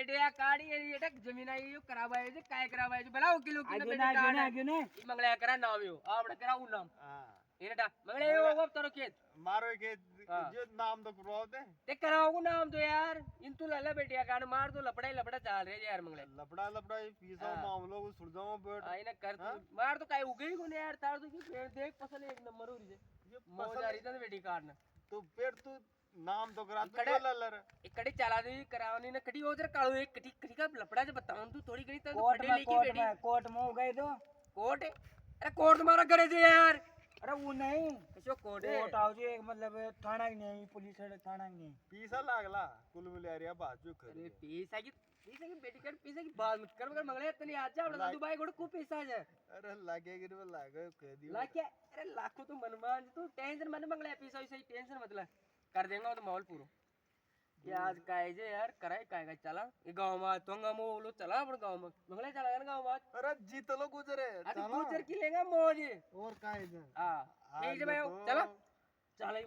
pedia काढी येटा जमीन आई करावायचे काय करावायचे भला किलो किलो पेडी काढ आगे ने मंगळ्या करा नाव यो आवड करा उ नाम येटा मंगळ्या यो वो तरो खेत मारो के जो नाम तो करवाओ ते कराओ नाम तो यार इन तू लला बेटिया कान मार तो लपड़ा चाल रहे यार मंगले लपड़ा पीसा मामलो को सुलझाओ बैठ आई ना कर तू मार तो काय उगे को यार तार तो की पेड़ देख फसल एक नंबर हो रही है मौज आ रही था बेटी काटना तो पेड़ तू नाम तो करा तू ललर इकडे चला दे करावनी ना कटी उधर काळू एक कटी कटी का लपड़ा से बताऊं तू थोड़ी कड़ी तो पढ़े लेके बेटी कोर्ट में हो गए तो कोर्ट अरे कोर्ट तुम्हारा करे जे यार अरे वो नहीं कशो कोर्ट कोर्ट आओ जे मतलब थाना ही नहीं पुलिस थाना ही नहीं पीसा लागला कुल मिलारिया बाजू अरे पैसा की बेटी कर पैसा की बात मत कर मगर मंगले इतनी आज जा बड़ा दुबई गोड़ खूब पैसा है अरे लागे गिर में लागे कह दियो लाके अरे लाखों तो मनमान तू टेंशन मन मंगले पैसा वैसा ही टेंशन मतलब कर देंगे तो माहौल पूरो ये आज काय जे यार कराय काय चला ये गांव में तोंगा मो लो चला अपन गांव में मंगले चला गया गांव में अरे जीत लो गुजरे अरे गुजर की लेगा मौज और काय हां ठीक है भाई चला चला